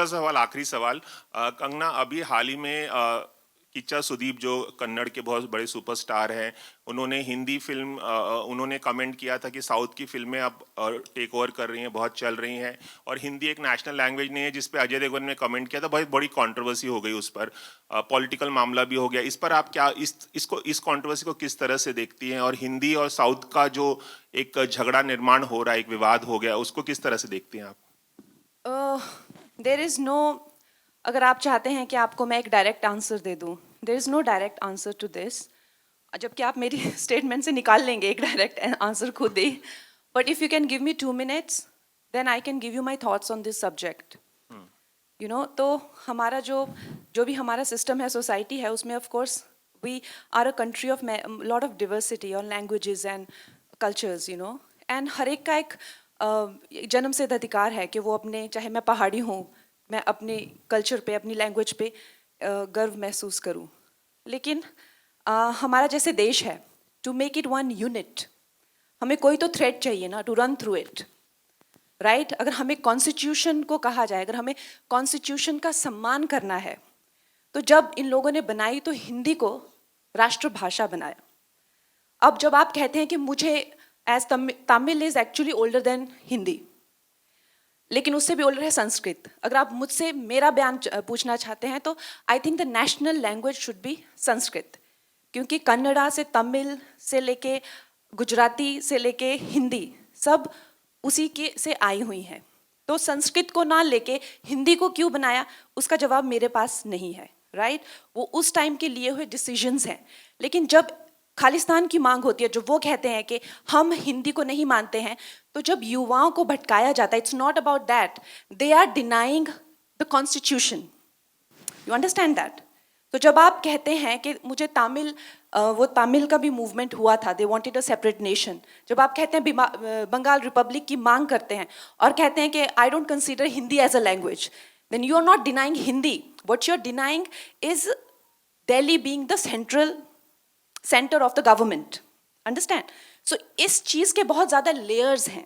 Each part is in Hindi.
छोटा सा सवाल, आखिरी सवाल। कंगना, अभी हाल ही में किच्चा सुदीप जो कन्नड़ के बहुत बड़े सुपरस्टार हैं, उन्होंने हिंदी फिल्म उन्होंने कमेंट किया था कि साउथ की फिल्में अब टेक ओवर कर रही हैं, बहुत चल रही हैं, और हिंदी एक नेशनल लैंग्वेज नहीं है, जिस पे अजय देवगन ने कमेंट किया था। बहुत बड़ी कंट्रोवर्सी हो गई उस पर, पॉलिटिकल मामला भी हो गया। इस पर आप क्या इस कंट्रोवर्सी को किस तरह से देखती हैं, और हिंदी और साउथ का जो एक झगड़ा निर्माण हो रहा है, एक विवाद हो गया, उसको किस तरह से देखती हैं आप? देर इज़ नो, अगर आप चाहते हैं कि आपको मैं एक डायरेक्ट आंसर दे दूं, there is no direct answer to this, जबकि आप मेरी स्टेटमेंट से निकाल लेंगे एक डायरेक्ट आंसर खुद ही। But if you can give me 2 minutes, then I can give you my thoughts on this subject. You know, तो हमारा जो भी हमारा सिस्टम है, सोसाइटी है, उसमें of course we are a country of lot of diversity और languages and cultures, you know, and हर एक का एक जन्म सिद्ध अधिकार है कि वो अपने, चाहे मैं पहाड़ी हूँ, मैं अपने कल्चर पे, अपनी लैंग्वेज पे गर्व महसूस करूँ। लेकिन हमारा जैसे देश है, to make it one unit, हमें कोई तो थ्रेड चाहिए ना, to run through it, right? अगर हमें कॉन्स्टिट्यूशन को कहा जाए, अगर हमें कॉन्स्टिट्यूशन का सम्मान करना है, तो जब इन लोगों ने बनाई तो हिंदी को राष्ट्रभाषा बनाया। अब जब आप कहते हैं कि मुझे as Tamil is actually older than Hindi, लेकिन उससे भी ओल्डर है संस्कृत। अगर आप मुझसे मेरा बयान पूछना चाहते हैं, तो I think the national language should be Sanskrit, क्योंकि कन्नड़ा से तमिल से लेके गुजराती से लेके हिंदी सब उसी के से आई हुई हैं। तो संस्कृत को ना लेके हिंदी को क्यों बनाया, उसका जवाब मेरे पास नहीं है, राइट? वो उस टाइम के लिए हुए डिसीजंस हैं। लेकिन जब खालिस्तान की मांग होती है, जो वो कहते हैं कि हम हिंदी को नहीं मानते हैं, तो जब युवाओं को भटकाया जाता है, it's not about that, they are denying the constitution. You understand that? तो जब आप कहते हैं कि मुझे तमिल, वो तमिल का भी मूवमेंट हुआ था, they wanted a separate nation, जब आप कहते हैं बंगाल रिपब्लिक की मांग करते हैं और कहते हैं कि I don't consider Hindi as a language, then you are not denying Hindi, what you are denying is Delhi being the centre of the government. Understand? So इस चीज के बहुत ज्यादा लेयर्स हैं।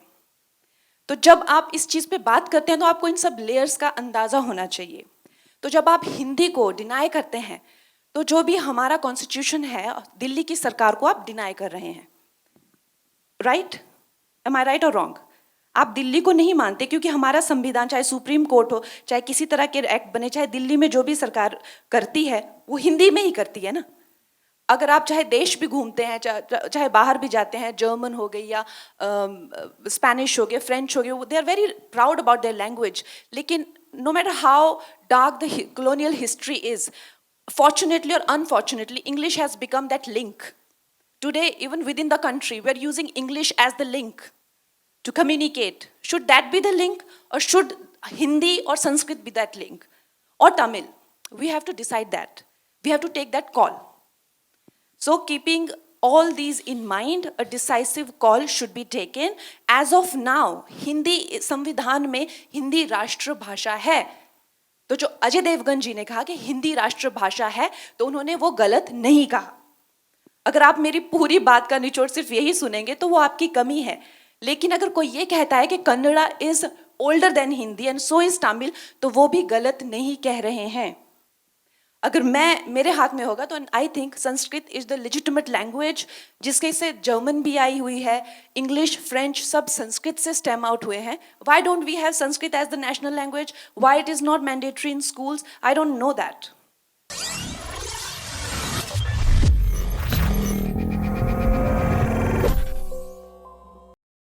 तो जब आप इस चीज पे बात करते हैं, तो आपको इन सब लेयर्स का अंदाजा होना चाहिए। तो जब आप हिंदी को डिनाई करते हैं, तो जो भी हमारा कॉन्स्टिट्यूशन है, दिल्ली की सरकार को आप डिनाई कर रहे हैं, राइट? एम आई राइट और रॉन्ग? आप दिल्ली को नहीं मानते, क्योंकि हमारा संविधान, चाहे सुप्रीम कोर्ट हो, चाहे किसी तरह के एक्ट बने, चाहे दिल्ली में जो भी सरकार करती है वो हिंदी में ही करती है ना। अगर आप चाहे देश भी घूमते हैं, चाहे बाहर भी जाते हैं, जर्मन हो गई या स्पेनिश हो गया, फ्रेंच हो गया, they are very proud about their language. लेकिन no matter how dark the colonial history is, fortunately or unfortunately, English has become that link. Today, even within the country, we are using English as the link to communicate. Should that be the link, or should Hindi or Sanskrit be that link? Or Tamil? We have to decide that. We have to take that call. So keeping all these in mind, a decisive call should be taken. As of now, Hindi संविधान में हिंदी राष्ट्रभाषा है। तो जो अजय देवगन जी ने कहा कि हिंदी राष्ट्रभाषा है, तो उन्होंने वो गलत नहीं कहा। अगर आप मेरी पूरी बात का निचोड़ सिर्फ यही सुनेंगे, तो वो आपकी कमी है। लेकिन अगर कोई ये कहता है कि Kannada is older than Hindi and so is Tamil, तो वो भी गलत नहीं कह रहे हैं। अगर मेरे हाथ में होगा, तो I think Sanskrit is the legitimate language, जिसके से जर्मन भी आई हुई है, इंग्लिश, फ्रेंच, सब संस्कृत से स्टेम आउट हुए हैं। Why don't we have Sanskrit as the national language? Why it is not mandatory in schools? I don't know that.